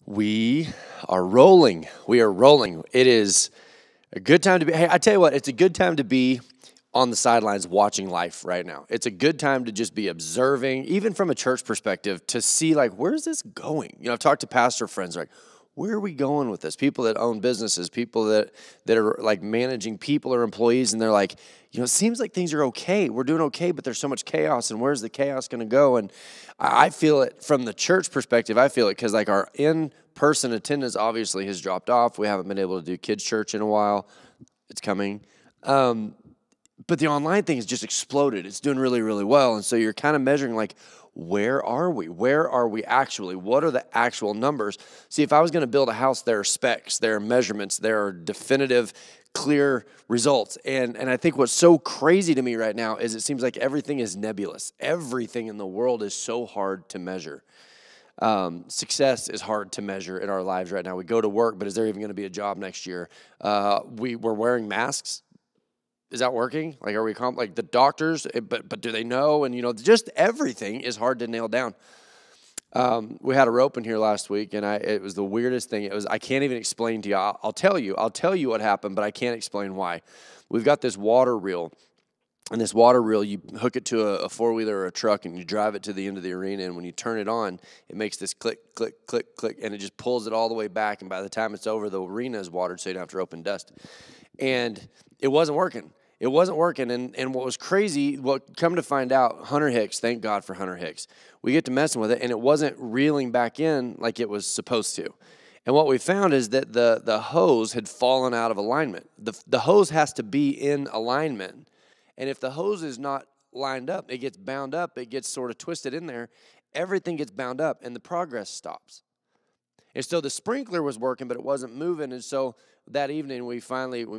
We are rolling. We are rolling. It is a good time to be. Hey, I tell you what, it's a good time to be on the sidelines watching life right now. It's a good time to just be observing, even from a church perspective, to see like, where's this going? You know, I've talked to pastor friends like, where are we going with this? People that own businesses, people that are like managing people or employees, and they're like, you know, it seems like things are okay. We're doing okay, but there's so much chaos, and where's the chaos going to go? And I feel it from the church perspective. I feel it because like our in-person attendance obviously has dropped off. We haven't been able to do kids' church in a while. It's coming. But the online thing has just exploded. It's doing really, really well. And so you're kind of measuring like, where are we? Where are we actually? What are the actual numbers? See, if I was going to build a house, there are specs, there are measurements, there are definitive, clear results. And I think what's so crazy to me right now is it seems like everything is nebulous. Everything in the world is so hard to measure. Success is hard to measure in our lives right now. We go to work, but is there even going to be a job next year? We're wearing masks. Is that working? Like, are we like the doctors? But do they know? And you know, just everything is hard to nail down. We had a rope in here last week, and it was the weirdest thing. I can't even explain to you. I'll tell you what happened, but I can't explain why. We've got this water reel, and this water reel, you hook it to a four-wheeler or a truck, and you drive it to the end of the arena, and when you turn it on, it makes this click, click, click, click, and it just pulls it all the way back, and by the time it's over, the arena is watered, so you don't have to rope and dust. And it wasn't working. It wasn't working, and what was crazy, come to find out, Hunter Hicks, thank God for Hunter Hicks, we get to messing with it, and it wasn't reeling back in like it was supposed to. And what we found is that the hose had fallen out of alignment. The hose has to be in alignment, and if the hose is not lined up, it gets bound up, it gets sort of twisted in there, everything gets bound up, and the progress stops. And so the sprinkler was working, but it wasn't moving. And so that evening we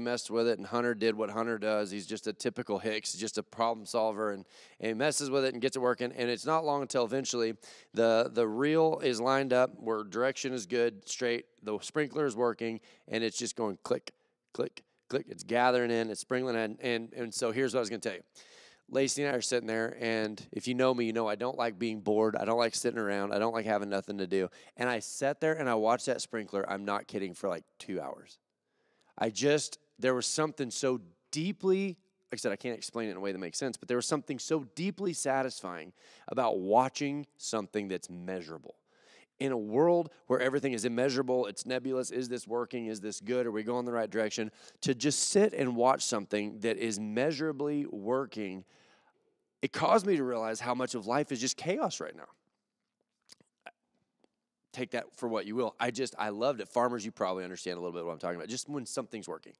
messed with it, and Hunter did what Hunter does. He's just a typical Hicks, just a problem solver, and he messes with it and gets it working. And it's not long until eventually the reel is lined up where direction is good, straight. The sprinkler is working, and it's just going click, click, click. It's gathering in, it's sprinkling in. And so here's what I was going to tell you. Lacey and I are sitting there, and if you know me, you know I don't like being bored. I don't like sitting around. I don't like having nothing to do. And I sat there, and I watched that sprinkler, I'm not kidding, for like 2 hours. There was something so deeply, like I said, I can't explain it in a way that makes sense, but there was something so deeply satisfying about watching something that's measurable. In a world where everything is immeasurable, it's nebulous, is this working, is this good, are we going the right direction? To just sit and watch something that is measurably working, it caused me to realize how much of life is just chaos right now. Take that for what you will. I loved it. Farmers, you probably understand a little bit what I'm talking about, just when something's working.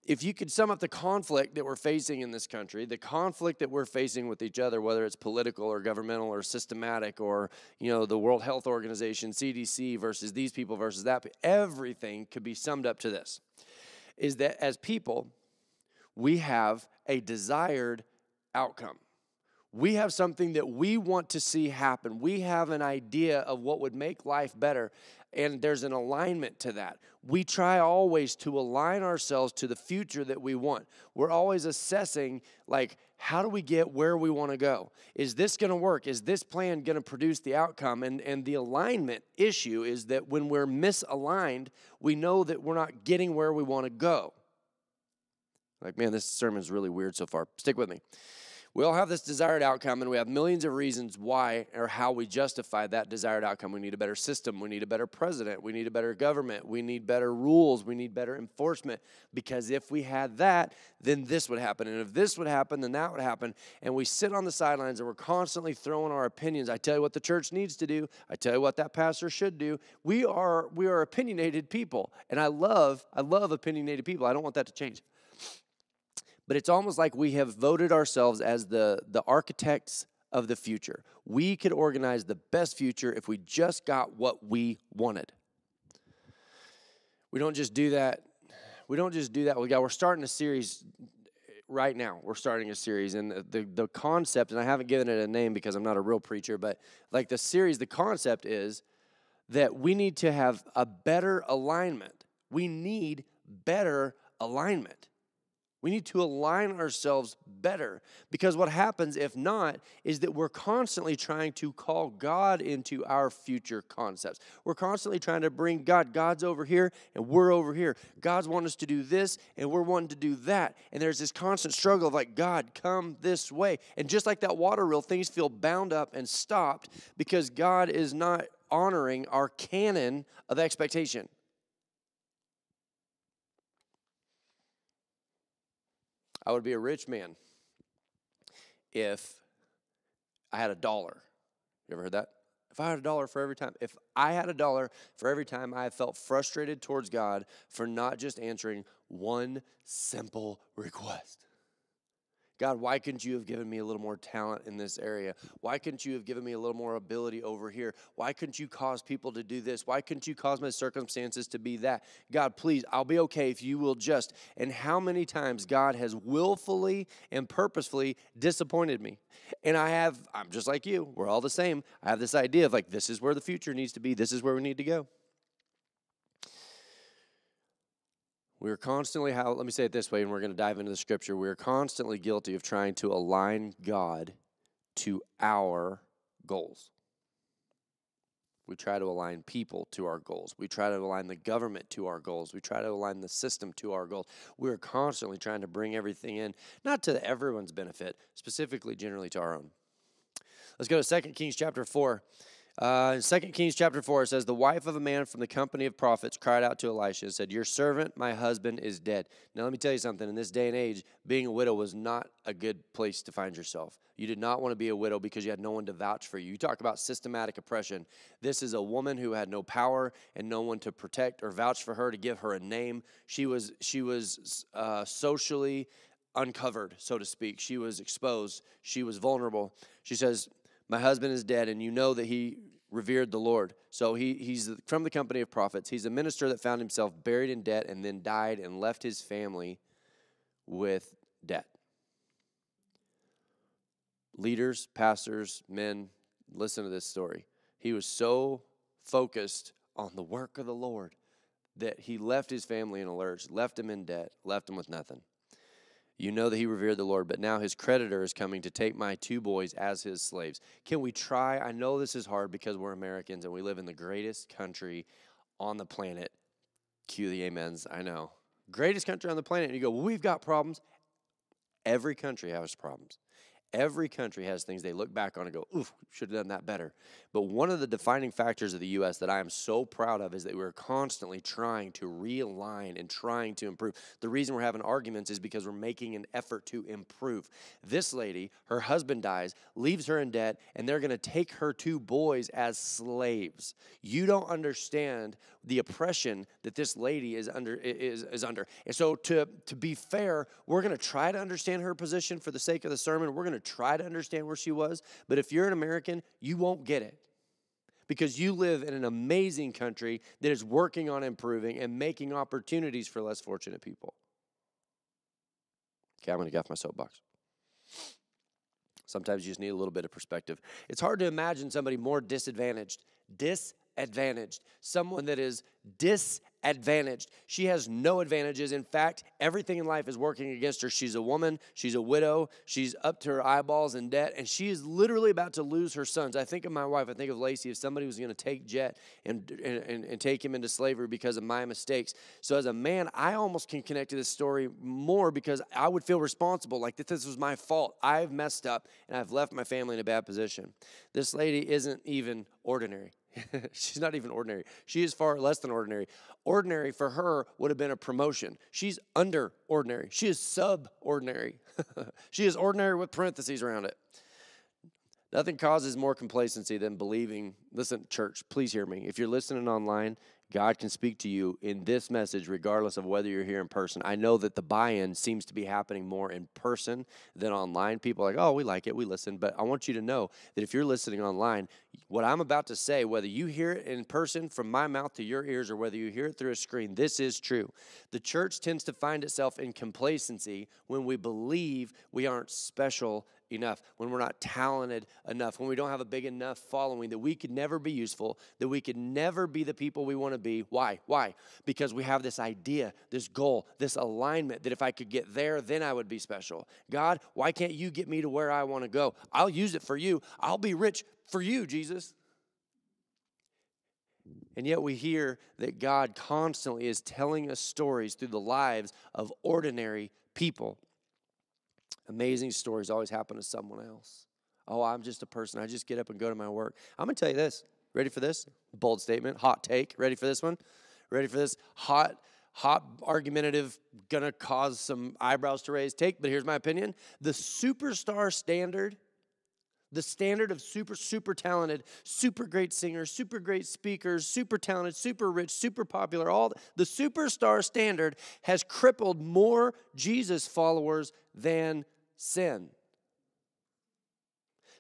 If you could sum up the conflict that we're facing in this country, the conflict that we're facing with each other, whether it's political or governmental or systematic or, you know, the World Health Organization, CDC versus these people versus that, everything could be summed up to this, is that as people, we have a desired outcome. We have something that we want to see happen. We have an idea of what would make life better, and there's an alignment to that. We try always to align ourselves to the future that we want. We're always assessing, like, how do we get where we want to go? Is this going to work? Is this plan going to produce the outcome? And the alignment issue is that when we're misaligned, we know that we're not getting where we want to go. Like, man, this sermon is really weird so far. Stick with me. We all have this desired outcome, and we have millions of reasons why or how we justify that desired outcome. We need a better system. We need a better president. We need a better government. We need better rules. We need better enforcement, because if we had that, then this would happen. And if this would happen, then that would happen. And we sit on the sidelines, and we're constantly throwing our opinions. I tell you what the church needs to do. I tell you what that pastor should do. We are opinionated people, and I love opinionated people. I don't want that to change. But it's almost like we have voted ourselves as the architects of the future. We could organize the best future if we just got what we wanted. We don't just do that. We're starting a series right now. We're starting a series, and the concept, and I haven't given it a name because I'm not a real preacher, but like the concept is that we need to have a better alignment. We need better alignment. We need to align ourselves better, because what happens if not is that we're constantly trying to call God into our future concepts. We're constantly trying to bring God. God's over here and we're over here. God's wanting us to do this and we're wanting to do that. And there's this constant struggle of like, God, come this way. And just like that water reel, things feel bound up and stopped because God is not honoring our canon of expectation. I would be a rich man if I had $1. You ever heard that? If I had $1 for every time. If I had $1 for every time I felt frustrated towards God for not just answering one simple request. God, why couldn't you have given me a little more talent in this area? Why couldn't you have given me a little more ability over here? Why couldn't you cause people to do this? Why couldn't you cause my circumstances to be that? God, please, I'll be okay if you will just. And how many times God has willfully and purposefully disappointed me. And I'm just like you. We're all the same. I have this idea of like, this is where the future needs to be. This is where we need to go. We're constantly, let me say it this way, and we're going to dive into the scripture. We're constantly guilty of trying to align God to our goals. We try to align people to our goals. We try to align the government to our goals. We try to align the system to our goals. We're constantly trying to bring everything in, not to everyone's benefit, specifically generally to our own. Let's go to 2 Kings chapter 4. In 2 Kings chapter 4, it says, the wife of a man from the company of prophets cried out to Elisha and said, your servant, my husband, is dead. Now, let me tell you something. In this day and age, being a widow was not a good place to find yourself. You did not want to be a widow because you had no one to vouch for you. You talk about systematic oppression. This is a woman who had no power and no one to protect or vouch for her, to give her a name. She was socially uncovered, so to speak. She was exposed. She was vulnerable. She says, my husband is dead, and you know that he revered the Lord. So he's from the company of prophets. He's a minister that found himself buried in debt and then died and left his family with debt. Leaders, pastors, men, listen to this story. He was so focused on the work of the Lord that he left his family in a lurch, left him in debt, left him with nothing. You know that he revered the Lord, but now his creditor is coming to take my 2 boys as his slaves. Can we try? I know this is hard because we're Americans and we live in the greatest country on the planet. Cue the amens, I know. Greatest country on the planet. And you go, well, we've got problems. Every country has problems. Every country has things they look back on and go, oof, should have done that better. But one of the defining factors of the U.S. that I am so proud of is that we're constantly trying to realign and trying to improve. The reason we're having arguments is because we're making an effort to improve. This lady, her husband dies, leaves her in debt, and they're going to take her 2 boys as slaves. You don't understand the oppression that this lady is under. And so to be fair, we're going to try to understand her position for the sake of the sermon. We're going to try to understand where she was, but if you're an American, you won't get it because you live in an amazing country that is working on improving and making opportunities for less fortunate people. Okay, I'm going to get off my soapbox. Sometimes you just need a little bit of perspective. It's hard to imagine somebody more disadvantaged, someone that is disadvantaged. She has no advantages. In fact, everything in life is working against her. She's a woman. She's a widow. She's up to her eyeballs in debt, and she is literally about to lose her sons. I think of my wife. I think of Lacey. If somebody was going to take Jet and take him into slavery because of my mistakes. So as a man, I almost can connect to this story more because I would feel responsible, like that this was my fault. I've messed up, and I've left my family in a bad position. This lady isn't even ordinary. She's not even ordinary. She is far less than ordinary. Ordinary for her would have been a promotion. She's under ordinary. She is sub-ordinary. She is ordinary with parentheses around it. Nothing causes more complacency than believing. Listen, church, please hear me. If you're listening online, God can speak to you in this message regardless of whether you're here in person. I know that the buy-in seems to be happening more in person than online. People are like, oh, we like it, we listen. But I want you to know that if you're listening online, what I'm about to say, whether you hear it in person from my mouth to your ears or whether you hear it through a screen, this is true. The church tends to find itself in complacency when we believe we aren't special enough, when we're not talented enough, when we don't have a big enough following, that we could never be useful, that we could never be the people we want to be. Why? Why? Because we have this idea, this goal, this alignment that if I could get there, then I would be special. God, why can't you get me to where I want to go? I'll use it for you. I'll be rich for you, Jesus. And yet we hear that God constantly is telling us stories through the lives of ordinary people. Amazing stories always happen to someone else. Oh, I'm just a person. I just get up and go to my work. I'm going to tell you this. Ready for this? Bold statement, hot take. Ready for this one? Ready for this hot, argumentative, going to cause some eyebrows to raise take, but here's my opinion. The superstar standard, the standard of super talented, super great singers, super great speakers, super talented, super rich, super popular, all the superstar standard has crippled more Jesus followers than sin.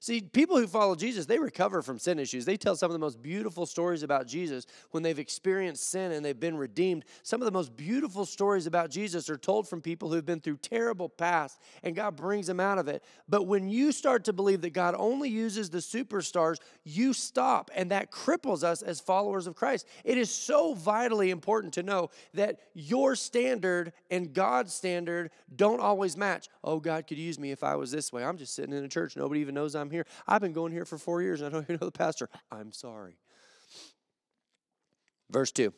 See, people who follow Jesus, they recover from sin issues. They tell some of the most beautiful stories about Jesus when they've experienced sin and they've been redeemed. Some of the most beautiful stories about Jesus are told from people who've been through terrible past, and God brings them out of it. But when you start to believe that God only uses the superstars, you stop, and that cripples us as followers of Christ. It is so vitally important to know that your standard and God's standard don't always match. Oh, God could use me if I was this way. I'm just sitting in a church. Nobody even knows I'm here. I've been going here for 4 years and I don't even know the pastor. I'm sorry. Verse 2.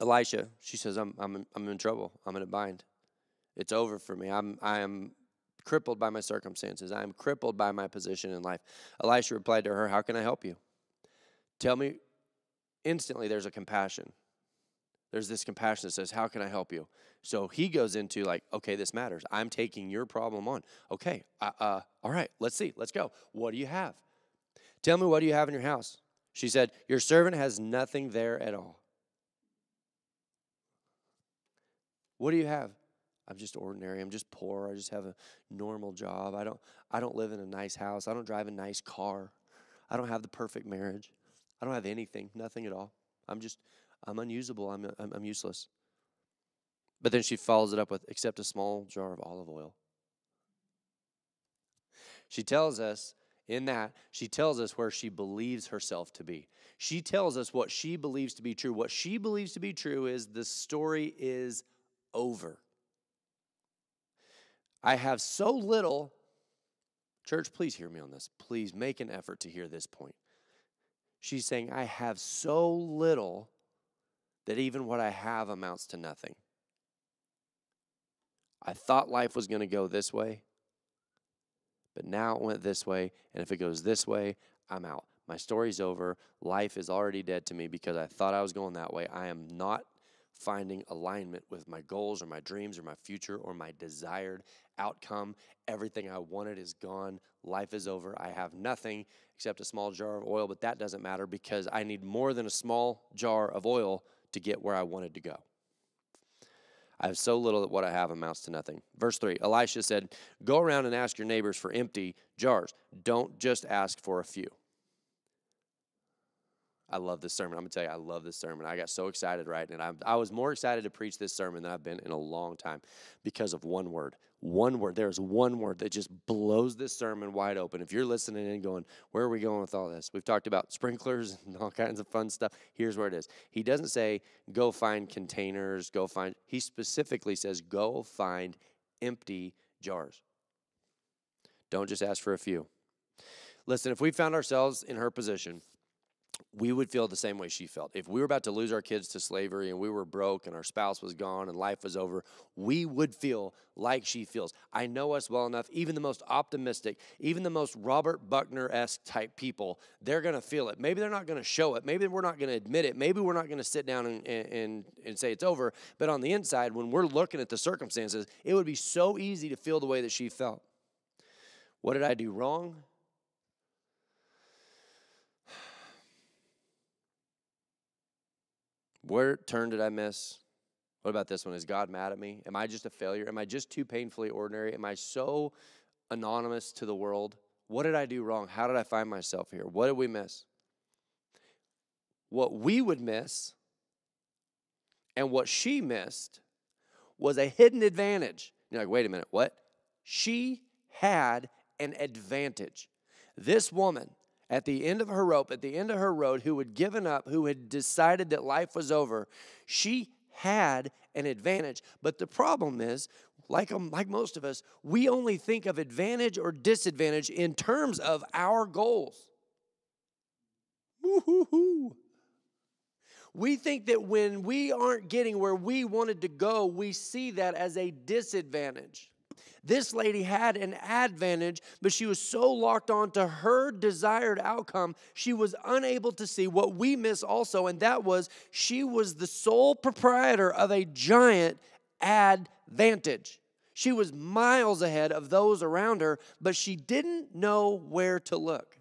Elisha, she says, I'm in trouble. I'm in a bind. It's over for me. I am crippled by my circumstances. I am crippled by my position in life. Elisha replied to her, how can I help you? Tell me. Instantly, there's a compassion. There's this compassion that says, how can I help you? So he goes into like, okay, this matters. I'm taking your problem on. Okay, all right, let's see. Let's go. What do you have? Tell me, what do you have in your house? She said, your servant has nothing there at all. What do you have? I'm just ordinary. I'm just poor. I just have a normal job. I don't live in a nice house. I don't drive a nice car. I don't have the perfect marriage. I don't have anything, nothing at all. I'm unusable. I'm useless. But then she follows it up with, except a small jar of olive oil. She tells us where she believes herself to be. She tells us what she believes to be true. What she believes to be true is the story is over. I have so little. Church, please hear me on this. Please make an effort to hear this point. She's saying, I have so little that even what I have amounts to nothing. I thought life was going to go this way, but now it went this way, and if it goes this way, I'm out. My story's over. Life is already dead to me because I thought I was going that way. I am not finding alignment with my goals or my dreams or my future or my desired outcome. Everything I wanted is gone. Life is over. I have nothing except a small jar of oil, but that doesn't matter because I need more than a small jar of oil to get where I wanted to go. I have so little that what I have amounts to nothing. Verse 3, Elisha said, go around and ask your neighbors for empty jars. Don't just ask for a few. I love this sermon. I'm going to tell you, I love this sermon. I got so excited, right? And I was more excited to preach this sermon than I've been in a long time because of one word. One word. There's one word that just blows this sermon wide open. If you're listening and going, where are we going with all this? We've talked about sprinklers and all kinds of fun stuff. Here's where it is. He doesn't say, go find containers, he specifically says, go find empty jars. Don't just ask for a few. Listen, if we found ourselves in her position, we would feel the same way she felt. If we were about to lose our kids to slavery and we were broke and our spouse was gone and life was over, we would feel like she feels. I know us well enough, even the most optimistic, even the most Robert Buckner-esque type people, they're going to feel it. Maybe they're not going to show it. Maybe we're not going to admit it. Maybe we're not going to sit down and say it's over. But on the inside, when we're looking at the circumstances, it would be so easy to feel the way that she felt. What did I do wrong? Where turn did I miss? What about this one? Is God mad at me? Am I just a failure? Am I just too painfully ordinary? Am I so anonymous to the world? What did I do wrong? How did I find myself here? What did we miss? What we would miss and what she missed was a hidden advantage. You're like, wait a minute, what? She had an advantage. This woman, at the end of her rope, at the end of her road, who had given up, who had decided that life was over, she had an advantage. But the problem is, like most of us, we only think of advantage or disadvantage in terms of our goals. Woo-hoo-hoo. We think that when we aren't getting where we wanted to go, we see that as a disadvantage. This lady had an advantage, but she was so locked on to her desired outcome, she was unable to see what we miss also, and that was she was the sole proprietor of a giant advantage. She was miles ahead of those around her, but she didn't know where to look.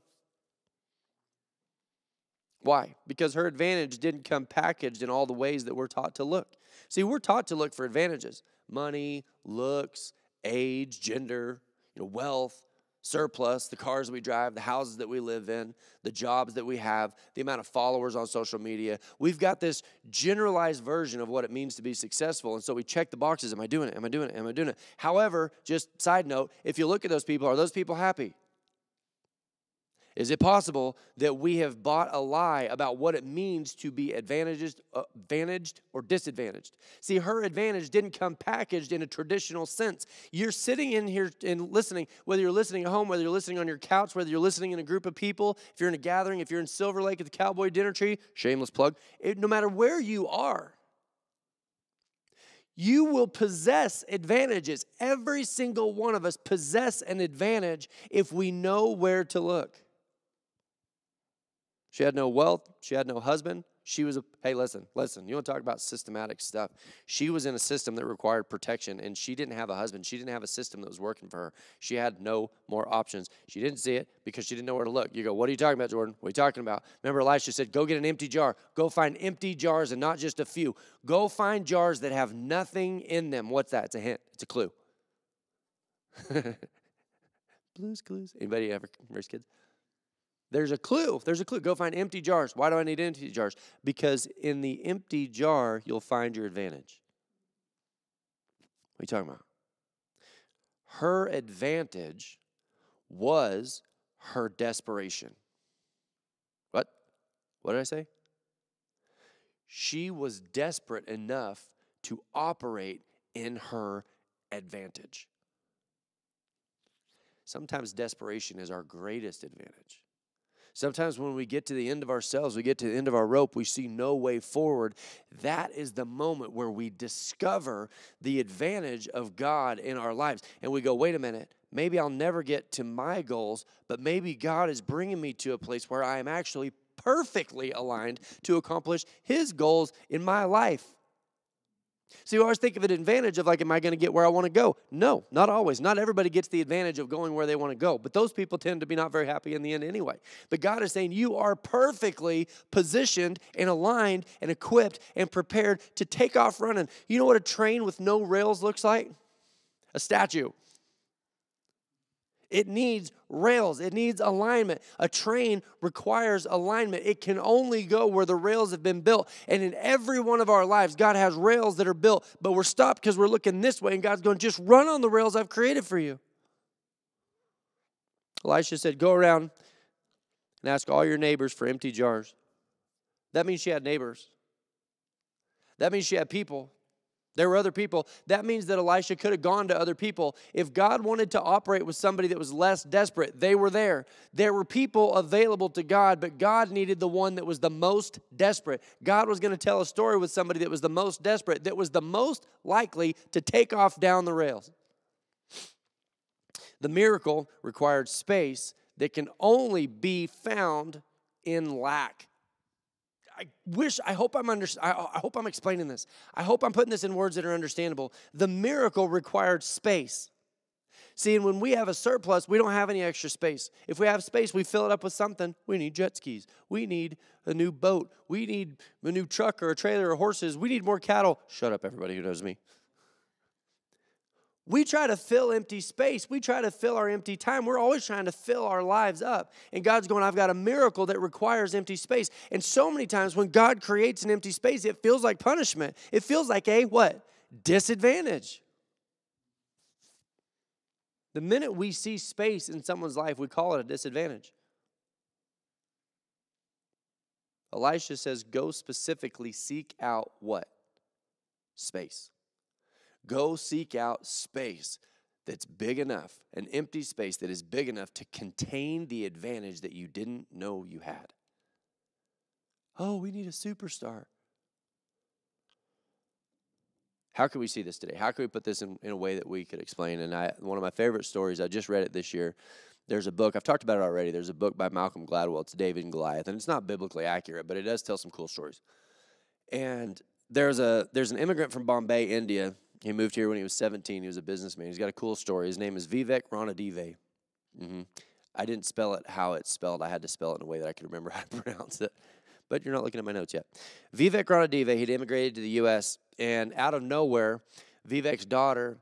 Why? Because her advantage didn't come packaged in all the ways that we're taught to look. See, we're taught to look for advantages: money, looks, age, gender, wealth, surplus, the cars we drive, the houses that we live in, the jobs that we have, the amount of followers on social media. We've got this generalized version of what it means to be successful, and so we check the boxes. Am I doing it? Am I doing it? Am I doing it? However, just side note, if you look at those people, are those people happy? Is it possible that we have bought a lie about what it means to be advantaged or disadvantaged? See, her advantage didn't come packaged in a traditional sense. You're sitting in here and listening, whether you're listening at home, whether you're listening on your couch, whether you're listening in a group of people, if you're in a gathering, if you're in Silver Lake at the Cowboy Dinner Tree, shameless plug, no matter where you are, you will possess advantages. Every single one of us possess an advantage if we know where to look. She had no wealth. She had no husband. Hey, listen. You want to talk about systematic stuff? She was in a system that required protection, and she didn't have a husband. She didn't have a system that was working for her. She had no more options. She didn't see it because she didn't know where to look. You go, what are you talking about, Jordan? What are you talking about? Remember, Elisha said, go get an empty jar. Go find empty jars and not just a few. Go find jars that have nothing in them. What's that? It's a hint. It's a clue. Blues Clues. Anybody ever raise kids? There's a clue. Go find empty jars. Why do I need empty jars? Because in the empty jar, you'll find your advantage. What are you talking about? Her advantage was her desperation. What? What did I say? She was desperate enough to operate in her advantage. Sometimes desperation is our greatest advantage. Sometimes when we get to the end of ourselves, we get to the end of our rope, we see no way forward. That is the moment where we discover the advantage of God in our lives. And we go, wait a minute, maybe I'll never get to my goals, but maybe God is bringing me to a place where I am actually perfectly aligned to accomplish His goals in my life. See, we always think of an advantage of like, am I going to get where I want to go? No, not always. Not everybody gets the advantage of going where they want to go. But those people tend to be not very happy in the end anyway. But God is saying you are perfectly positioned and aligned and equipped and prepared to take off running. You know what a train with no rails looks like? A statue. It needs rails. It needs alignment. A train requires alignment. It can only go where the rails have been built. And in every one of our lives, God has rails that are built, but we're stopped because we're looking this way, and God's going, just run on the rails I've created for you. Elisha said, go around and ask all your neighbors for empty jars. That means she had neighbors. That means she had people. There were other people. That means that Elisha could have gone to other people. If God wanted to operate with somebody that was less desperate, they were there. There were people available to God, but God needed the one that was the most desperate. God was going to tell a story with somebody that was the most desperate, that was the most likely to take off down the rails. The miracle required space that can only be found in lack. I hope I'm explaining this. I hope I'm putting this in words that are understandable. The miracle required space. See, and when we have a surplus, we don't have any extra space. If we have space, we fill it up with something. We need jet skis. We need a new boat. We need a new truck or a trailer or horses. We need more cattle. Shut up, everybody who knows me. We try to fill empty space. We try to fill our empty time. We're always trying to fill our lives up. And God's going, I've got a miracle that requires empty space. And so many times when God creates an empty space, it feels like punishment. It feels like a what? Disadvantage. The minute we see space in someone's life, we call it a disadvantage. Elisha says, go specifically seek out what? Space. Go seek out space that's big enough, an empty space that is big enough to contain the advantage that you didn't know you had. Oh, we need a superstar. How can we see this today? How can we put this in a way that we could explain? And one of my favorite stories, I just read it this year. There's a book, I've talked about it already. There's a book by Malcolm Gladwell. It's David and Goliath. And it's not biblically accurate, but it does tell some cool stories. And there's an immigrant from Bombay, India. He moved here when he was 17. He was a businessman. He's got a cool story. His name is Vivek Ranadive. I didn't spell it how it's spelled. I had to spell it in a way that I could remember how to pronounce it. But you're not looking at my notes yet. Vivek Ranadive, he'd immigrated to the U.S., and out of nowhere, Vivek's daughter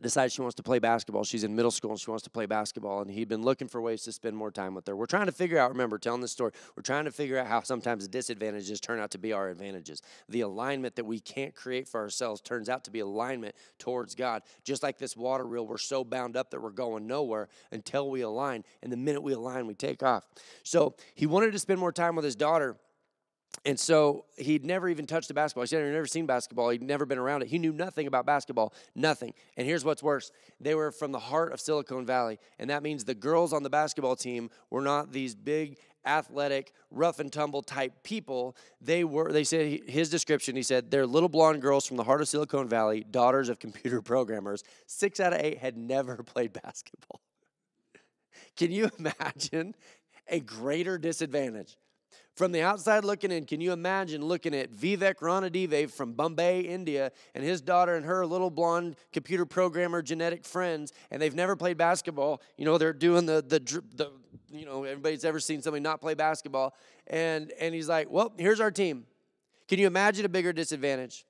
decides she wants to play basketball. She's in middle school, and she wants to play basketball, and he'd been looking for ways to spend more time with her. We're trying to figure out, remember, telling this story, we're trying to figure out how sometimes the disadvantages turn out to be our advantages. The alignment that we can't create for ourselves turns out to be alignment towards God. Just like this water reel, we're so bound up that we're going nowhere until we align, and the minute we align, we take off. So he wanted to spend more time with his daughter. And so he'd never even touched a basketball. He said he'd never seen basketball. He'd never been around it. He knew nothing about basketball, nothing. And here's what's worse. They were from the heart of Silicon Valley, and that means the girls on the basketball team were not these big, athletic, rough and tumble type people. They said, his description, he said, they're little blonde girls from the heart of Silicon Valley, daughters of computer programmers. 6 out of 8 had never played basketball. Can you imagine a greater disadvantage? From the outside looking in, can you imagine looking at Vivek Ranadive from Bombay, India, and his daughter and her little blonde computer programmer genetic friends, and they've never played basketball. You know, they're doing the you know, everybody's ever seen somebody not play basketball. And he's like, well, here's our team. Can you imagine a bigger disadvantage?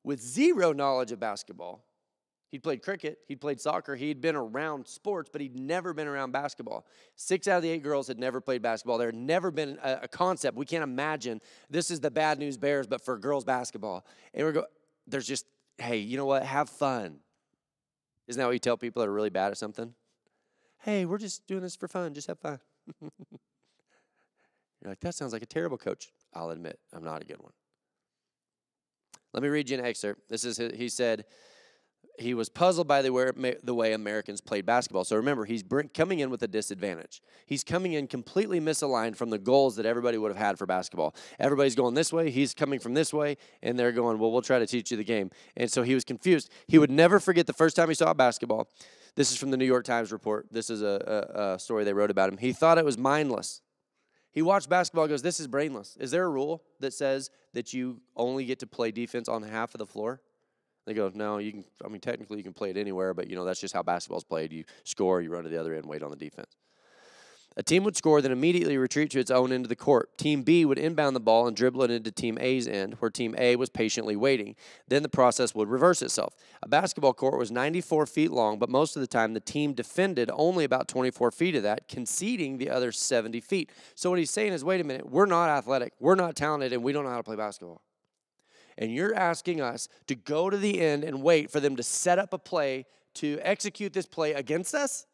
With zero knowledge of basketball, he'd played cricket, he'd played soccer, he'd been around sports, but he'd never been around basketball. 6 out of the 8 girls had never played basketball. There had never been a concept. We can't imagine this is the Bad News Bears, but for girls basketball. And there's just, hey, you know what? Have fun. Isn't that what you tell people that are really bad at something? Hey, we're just doing this for fun. Just have fun. You're like, that sounds like a terrible coach. I'll admit, I'm not a good one. Let me read you an excerpt. He said, he was puzzled by the way Americans played basketball. So remember, he's coming in with a disadvantage. He's coming in completely misaligned from the goals that everybody would have had for basketball. Everybody's going this way. He's coming from this way. And they're going, well, we'll try to teach you the game. And so he was confused. He would never forget the first time he saw basketball. This is from the New York Times report. This is a story they wrote about him. He thought it was mindless. He watched basketball and goes, this is brainless. Is there a rule that says that you only get to play defense on half of the floor? They go, no, you can. I mean, technically you can play it anywhere, but, that's just how basketball's played. You score, you run to the other end, wait on the defense. A team would score, then immediately retreat to its own end of the court. Team B would inbound the ball and dribble it into Team A's end, where Team A was patiently waiting. Then the process would reverse itself. A basketball court was 94 feet long, but most of the time the team defended only about 24 feet of that, conceding the other 70 feet. So what he's saying is, wait a minute, we're not athletic, we're not talented, and we don't know how to play basketball. And you're asking us to go to the end and wait for them to set up a play to execute this play against us?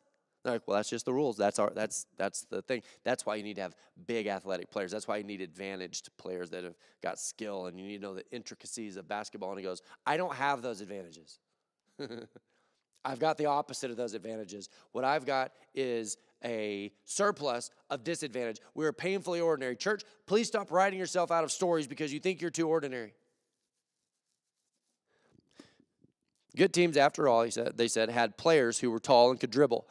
They're like, well, that's just the rules. That's the thing. That's why you need to have big athletic players. That's why you need advantaged players that have got skill, and you need to know the intricacies of basketball. And he goes, I don't have those advantages. I've got the opposite of those advantages. What I've got is a surplus of disadvantage. We're painfully ordinary. Church, please stop writing yourself out of stories because you think you're too ordinary. Good teams, after all, they said, had players who were tall and could dribble.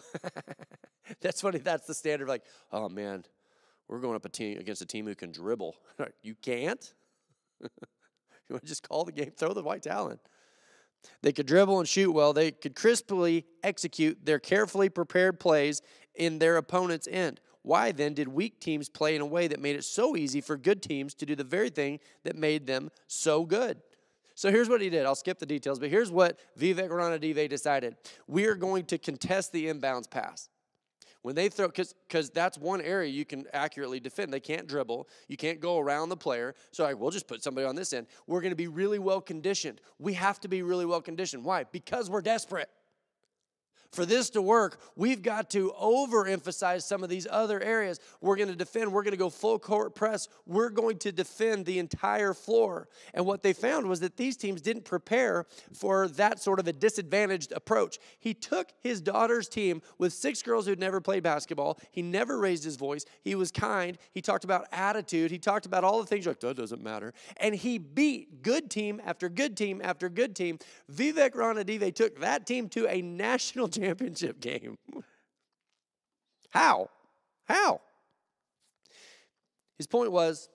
That's funny. That's the standard. Like, oh, man, we're going up against a team who can dribble. You can't? You want to just call the game, throw the white towel in. They could dribble and shoot well. They could crisply execute their carefully prepared plays in their opponent's end. Why, then, did weak teams play in a way that made it so easy for good teams to do the very thing that made them so good? So here's what he did. I'll skip the details, but here's what Vivek Ranadive decided. We are going to contest the inbounds pass. When they throw, because that's one area you can accurately defend. They can't dribble. You can't go around the player. So we'll just put somebody on this end. We're going to be really well conditioned. We have to be really well conditioned. Why? Because we're desperate. For this to work, we've got to overemphasize some of these other areas. We're going to defend. We're going to go full court press. We're going to defend the entire floor. And what they found was that these teams didn't prepare for that sort of a disadvantaged approach. He took his daughter's team with 6 girls who'd never played basketball. He never raised his voice. He was kind. He talked about attitude. He talked about all the things like, that doesn't matter. And he beat good team after good team after good team. Vivek Ranadive took that team to a national championship game. How? His point was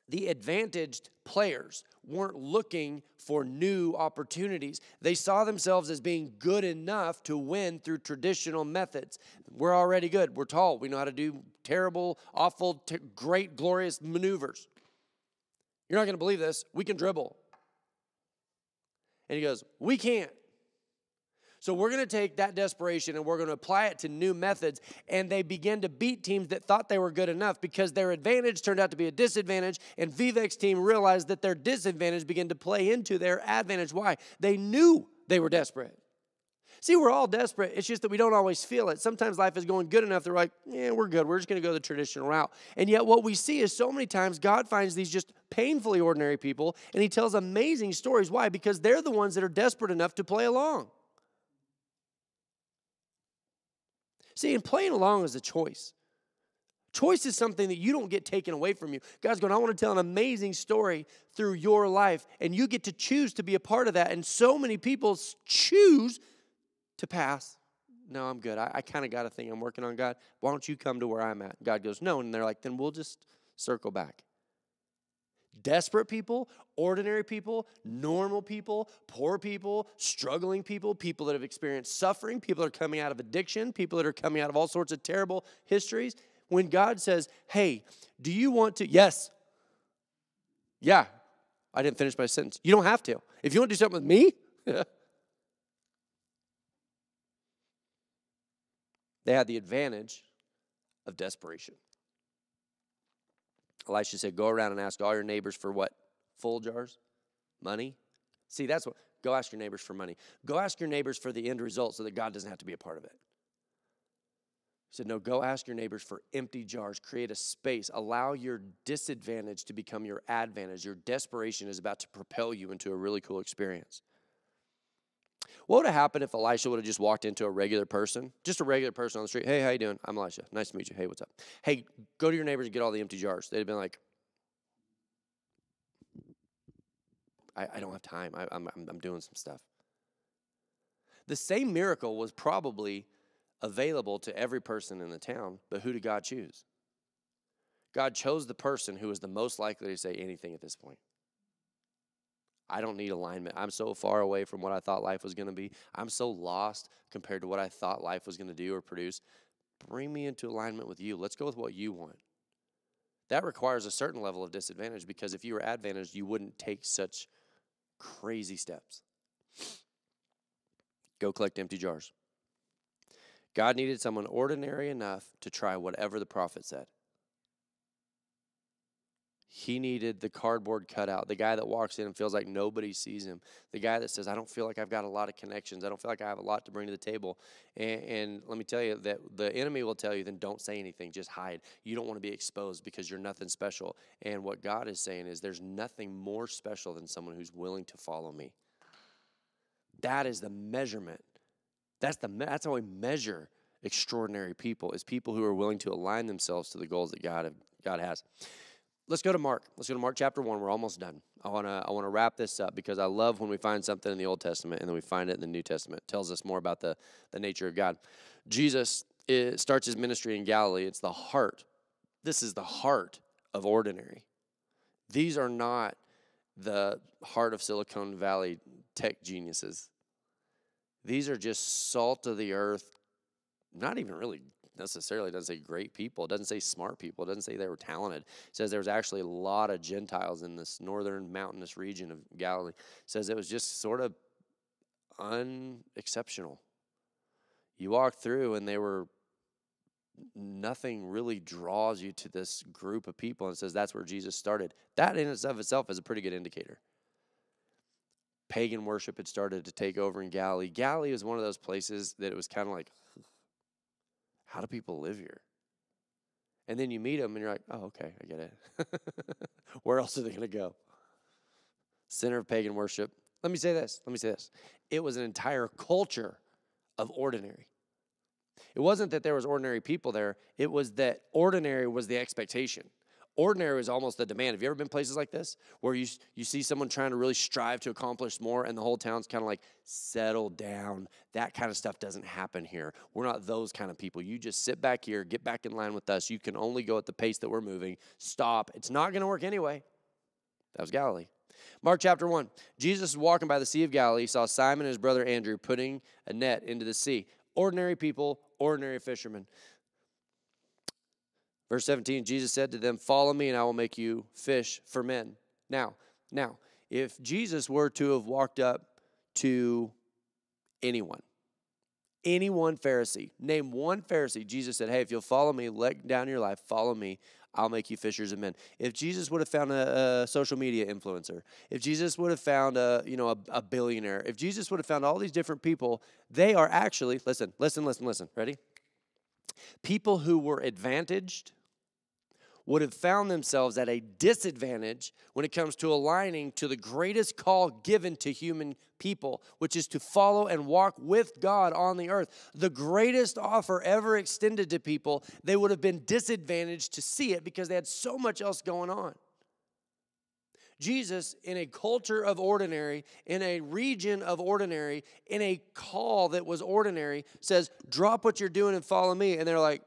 the advantaged players weren't looking for new opportunities. They saw themselves as being good enough to win through traditional methods. We're already good. We're tall. We know how to do terrible, awful, great, glorious maneuvers. You're not going to believe this. We can dribble. And he goes, we can't. So we're going to take that desperation and we're going to apply it to new methods. And they began to beat teams that thought they were good enough because their advantage turned out to be a disadvantage. And Vivek's team realized that their disadvantage began to play into their advantage. Why? They knew they were desperate. See, we're all desperate. It's just that we don't always feel it. Sometimes life is going good enough. They're like, yeah, we're good. We're just going to go the traditional route. And yet what we see is so many times God finds these just painfully ordinary people and he tells amazing stories. Why? Because they're the ones that are desperate enough to play along. See, and playing along is a choice. Choice is something that you don't get taken away from you. God's going, I want to tell an amazing story through your life, and you get to choose to be a part of that. And so many people choose to pass. No, I'm good. I kind of got a thing I'm working on, God. Why don't you come to where I'm at? God goes, no. And they're like, then we'll just circle back. Desperate people, ordinary people, normal people, poor people, struggling people, people that have experienced suffering, people that are coming out of addiction, people that are coming out of all sorts of terrible histories. When God says, hey, do you want to? Yes. Yeah. I didn't finish my sentence. You don't have to. If you want to do something with me, they had the advantage of desperation. Elisha said, go around and ask all your neighbors for what? Full jars? Money? See, that's what, go ask your neighbors for money. Go ask your neighbors for the end result so that God doesn't have to be a part of it. He said, no, go ask your neighbors for empty jars. Create a space. Allow your disadvantage to become your advantage. Your desperation is about to propel you into a really cool experience. What would have happened if Elisha would have just walked into a regular person, just a regular person on the street? Hey, how you doing? I'm Elisha. Nice to meet you. Hey, what's up? Hey, go to your neighbors and get all the empty jars. They'd have been like, I don't have time. I'm doing some stuff. The same miracle was probably available to every person in the town, but who did God choose? God chose the person who was the most likely to say anything at this point. I don't need alignment. I'm so far away from what I thought life was going to be. I'm so lost compared to what I thought life was going to do or produce. Bring me into alignment with you. Let's go with what you want. That requires a certain level of disadvantage because if you were advantaged, you wouldn't take such crazy steps. Go collect empty jars. God needed someone ordinary enough to try whatever the prophet said. He needed the cardboard cutout, the guy that walks in and feels like nobody sees him, the guy that says, I don't feel like I've got a lot of connections. I don't feel like I have a lot to bring to the table. And let me tell you that the enemy will tell you, then don't say anything, just hide. You don't want to be exposed because you're nothing special. And what God is saying is there's nothing more special than someone who's willing to follow me. That is the measurement. That's how we measure extraordinary people, is people who are willing to align themselves to the goals that God has. Let's go to Mark. Let's go to Mark chapter 1. We're almost done. I want to wrap this up because I love when we find something in the Old Testament and then we find it in the New Testament. It tells us more about the nature of God. Jesus starts his ministry in Galilee. It's the heart. This is the heart of ordinary. These are not the heart of Silicon Valley tech geniuses. These are just salt of the earth, not even really necessarily, it doesn't say great people. It doesn't say smart people. It doesn't say they were talented. It says there was actually a lot of Gentiles in this northern mountainous region of Galilee. It says it was just sort of unexceptional. You walk through and they were nothing really draws you to this group of people and says that's where Jesus started. That in itself is a pretty good indicator. Pagan worship had started to take over in Galilee. Galilee is one of those places that it was kind of like, how do people live here? And then you meet them and you're like, oh, okay, I get it. Where else are they going to go? Center of pagan worship. Let me say this. It was an entire culture of ordinary. It wasn't that there was ordinary people there. It was that ordinary was the expectation. Ordinary was almost the demand. Have you ever been places like this where you see someone trying to really strive to accomplish more and the whole town's kind of like, settle down. That kind of stuff doesn't happen here. We're not those kind of people. You just sit back here, get back in line with us. You can only go at the pace that we're moving. Stop. It's not going to work anyway. That was Galilee. Mark chapter 1. Jesus was walking by the Sea of Galilee, saw Simon and his brother Andrew putting a net into the sea. Ordinary people, ordinary fishermen. Verse 17, Jesus said to them, follow me and I will make you fish for men. Now, if Jesus were to have walked up to anyone Pharisee, name one Pharisee, Jesus said, hey, if you'll follow me, let down your life, follow me, I'll make you fishers of men. If Jesus would have found a social media influencer, if Jesus would have found a billionaire, if Jesus would have found all these different people, they are actually, listen, ready? People who were advantaged would have found themselves at a disadvantage when it comes to aligning to the greatest call given to human people, which is to follow and walk with God on the earth. The greatest offer ever extended to people, they would have been disadvantaged to see it because they had so much else going on. Jesus, in a culture of ordinary, in a region of ordinary, in a call that was ordinary, says, drop what you're doing and follow me. And they're like,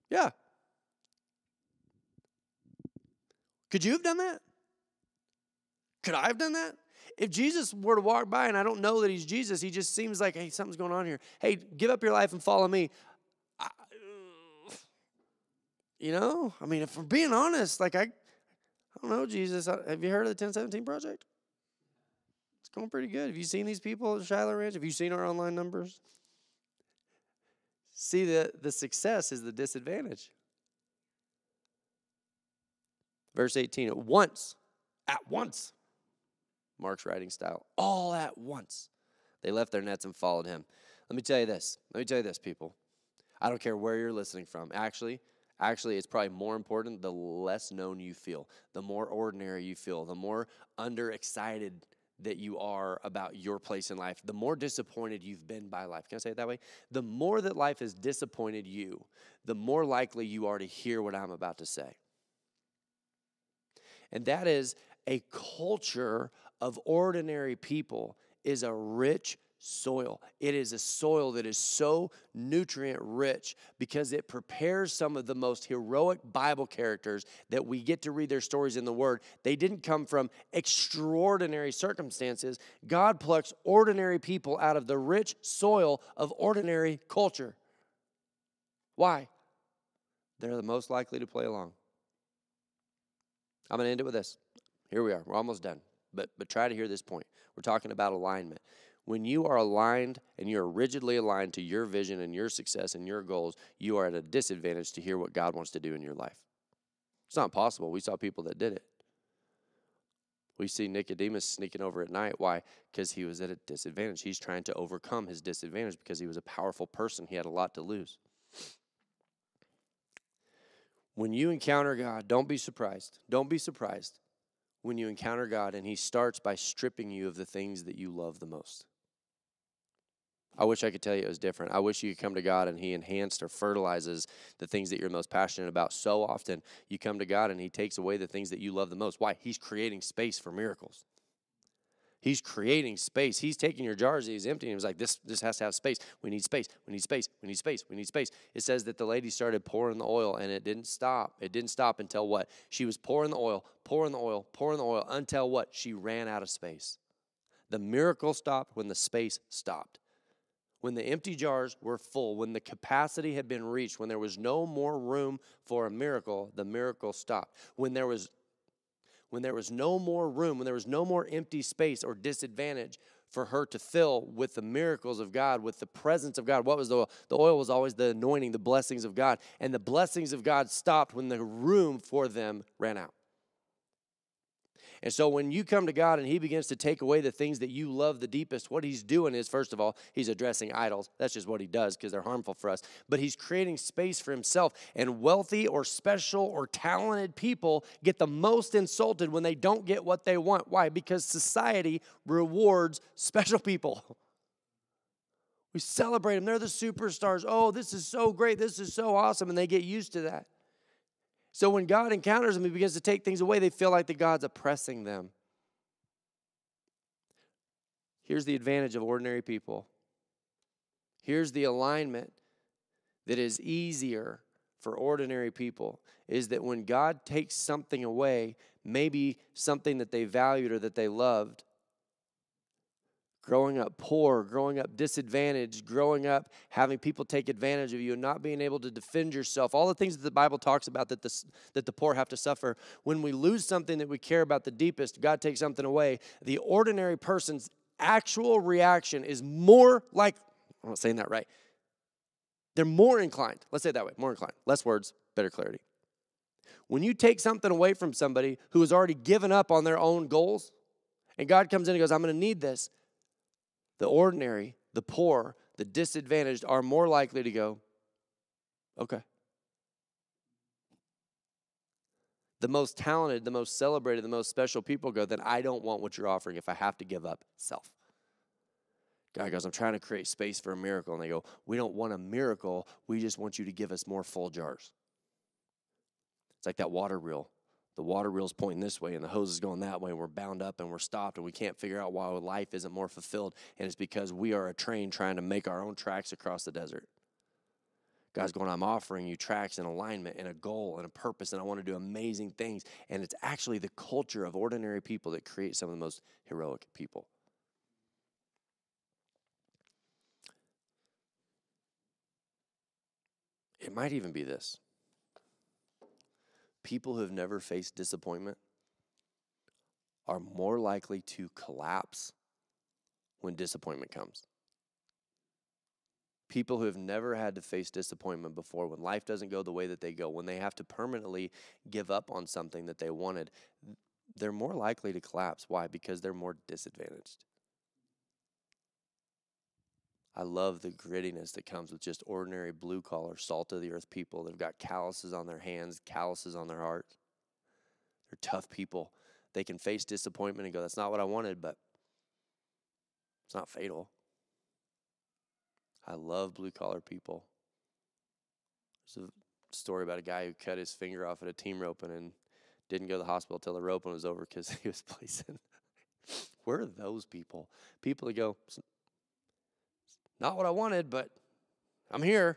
yeah. Could you have done that? Could I have done that? If Jesus were to walk by and I don't know that he's Jesus, he just seems like, hey, something's going on here. Hey, give up your life and follow me. If we're being honest, I don't know, Jesus. Have you heard of the 1017 Project? It's going pretty good. Have you seen these people at Shiloh Ranch? Have you seen our online numbers? See, the success is the disadvantage. Verse 18, at once, Mark's writing style, all at once, they left their nets and followed him. Let me tell you this, people. I don't care where you're listening from. Actually, it's probably more important the less known you feel, the more ordinary you feel, the more underexcited that you are about your place in life, the more disappointed you've been by life. Can I say it that way? The more that life has disappointed you, the more likely you are to hear what I'm about to say. And that is a culture of ordinary people is a rich soil. It is a soil that is so nutrient rich because it prepares some of the most heroic Bible characters that we get to read their stories in the Word. They didn't come from extraordinary circumstances. God plucks ordinary people out of the rich soil of ordinary culture. Why? They're the most likely to play along. I'm going to end it with this. Here we are. We're almost done. But try to hear this point. We're talking about alignment. When you are aligned and you're rigidly aligned to your vision and your success and your goals, you are at a disadvantage to hear what God wants to do in your life. It's not possible. We saw people that did it. We see Nicodemus sneaking over at night. Why? Because he was at a disadvantage. He's trying to overcome his disadvantage because he was a powerful person. He had a lot to lose. When you encounter God, don't be surprised. Don't be surprised when you encounter God and he starts by stripping you of the things that you love the most. I wish I could tell you it was different. I wish you could come to God and he enhanced or fertilizes the things that you're most passionate about. So often you come to God and he takes away the things that you love the most. Why? He's creating space for miracles. He's creating space. He's taking your jars that he's emptying. He was like, this has to have space. We need space. We need space. We need space. We need space. It says that the lady started pouring the oil, and it didn't stop. It didn't stop until what? She was pouring the oil until what? She ran out of space. The miracle stopped when the space stopped. When the empty jars were full, when the capacity had been reached, when there was no more room for a miracle, the miracle stopped. When there was no more room, when there was no more empty space or disadvantage for her to fill with the miracles of God, with the presence of God. What was the oil? The oil was always the anointing, the blessings of God. And the blessings of God stopped when the room for them ran out. And so when you come to God and he begins to take away the things that you love the deepest, what he's doing is, first of all, he's addressing idols. That's just what he does because they're harmful for us. But he's creating space for himself. And wealthy or special or talented people get the most insulted when they don't get what they want. Why? Because society rewards special people. We celebrate them. They're the superstars. Oh, this is so great. This is so awesome. And they get used to that. So when God encounters them, he begins to take things away. They feel like the God's oppressing them. Here's the advantage of ordinary people. Here's the alignment that is easier for ordinary people, is that when God takes something away, maybe something that they valued or that they loved, growing up poor, growing up disadvantaged, growing up having people take advantage of you and not being able to defend yourself, all the things that the Bible talks about that the poor have to suffer. When we lose something that we care about the deepest, God takes something away, the ordinary person's actual reaction is more like, I'm not saying that right, they're more inclined, let's say it that way, more inclined, less words, better clarity. When you take something away from somebody who has already given up on their own goals, and God comes in and goes, I'm going to need this, the ordinary, the poor, the disadvantaged are more likely to go, okay. The most talented, the most celebrated, the most special people go, then I don't want what you're offering if I have to give up self. God goes, I'm trying to create space for a miracle. And they go, we don't want a miracle. We just want you to give us more full jars. It's like that water reel. The water reel's pointing this way and the hose is going that way, and we're bound up and we're stopped and we can't figure out why life isn't more fulfilled. And it's because we are a train trying to make our own tracks across the desert. God's going, I'm offering you tracks and alignment and a goal and a purpose, and I want to do amazing things. And it's actually the culture of ordinary people that create some of the most heroic people. It might even be this. People who have never faced disappointment are more likely to collapse when disappointment comes. People who have never had to face disappointment before, when life doesn't go the way that they go, when they have to permanently give up on something that they wanted, they're more likely to collapse. Why? Because they're more disadvantaged. I love the grittiness that comes with just ordinary blue-collar, salt-of-the-earth people that have got calluses on their hands, calluses on their heart. They're tough people. They can face disappointment and go, that's not what I wanted, but it's not fatal. I love blue-collar people. There's a story about a guy who cut his finger off at a team roping and didn't go to the hospital till the roping was over because he was placing. Where are those people? People that go, not what I wanted, but I'm here.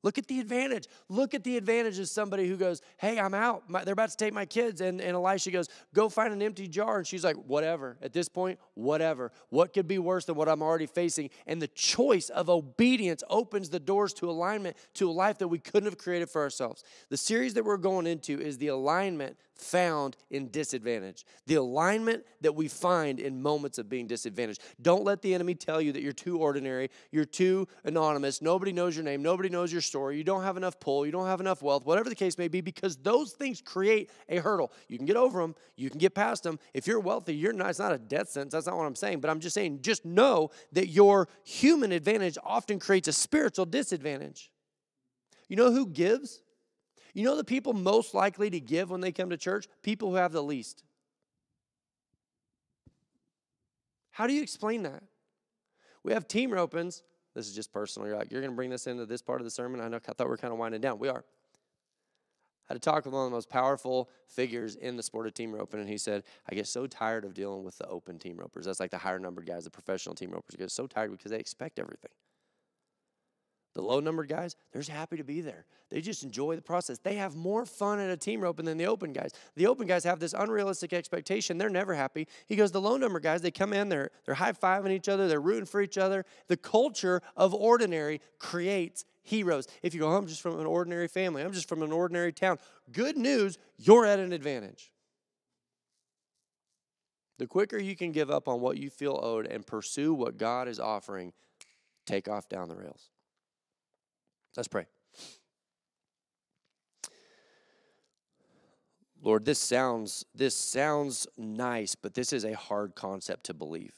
Look at the advantage. Look at the advantage of somebody who goes, hey, I'm out. They're about to take my kids. And Elisha goes, go find an empty jar. And she's like, whatever. At this point, whatever. What could be worse than what I'm already facing? And the choice of obedience opens the doors to alignment, to a life that we couldn't have created for ourselves. The series that we're going into is the alignment found in disadvantage. The alignment that we find in moments of being disadvantaged. Don't let the enemy tell you that you're too ordinary, you're too anonymous, nobody knows your name, nobody knows your story, you don't have enough pull, you don't have enough wealth, whatever the case may be, because those things create a hurdle. You can get over them, you can get past them. If you're wealthy, you're not, it's not a death sentence, that's not what I'm saying, but I'm just saying, just know that your human advantage often creates a spiritual disadvantage. You know who gives? You know the people most likely to give when they come to church? People who have the least. How do you explain that? We have team ropings. This is just personal. You're like, you're going to bring this into this part of the sermon? I thought we were kind of winding down. We are. I had to talk with one of the most powerful figures in the sport of team roping, and he said, I get so tired of dealing with the open team ropers. That's like the higher numbered guys, the professional team ropers. I get so tired because they expect everything. The low-numbered guys, they're just happy to be there. They just enjoy the process. They have more fun at a team roping than the open guys. The open guys have this unrealistic expectation. They're never happy. He goes, the low-number guys, they come in, they're high-fiving each other, they're rooting for each other. The culture of ordinary creates heroes. If you go, I'm just from an ordinary family, I'm just from an ordinary town, good news, you're at an advantage. The quicker you can give up on what you feel owed and pursue what God is offering, take off down the rails. Let's pray. Lord, this sounds nice, but this is a hard concept to believe.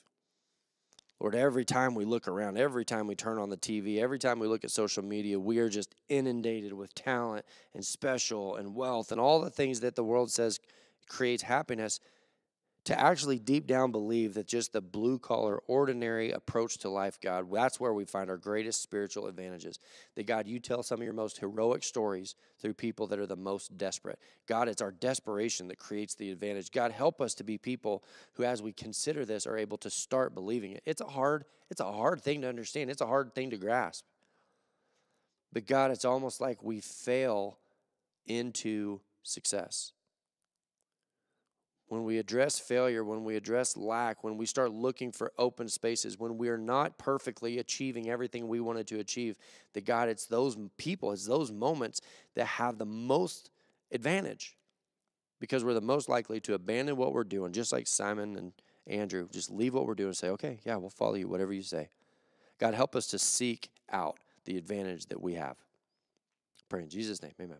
Lord, every time we look around, every time we turn on the TV, every time we look at social media, we are just inundated with talent and special and wealth and all the things that the world says creates happiness. To actually deep down believe that just the blue-collar, ordinary approach to life, God, that's where we find our greatest spiritual advantages. That, God, you tell some of your most heroic stories through people that are the most desperate. God, it's our desperation that creates the advantage. God, help us to be people who, as we consider this, are able to start believing it. It's a hard thing to understand. It's a hard thing to grasp. But, God, it's almost like we fail into success. When we address failure, when we address lack, when we start looking for open spaces, when we are not perfectly achieving everything we wanted to achieve, that God, it's those people, it's those moments that have the most advantage because we're the most likely to abandon what we're doing, just like Simon and Andrew, just leave what we're doing and say, okay, yeah, we'll follow you, whatever you say. God, help us to seek out the advantage that we have. I pray in Jesus' name, amen.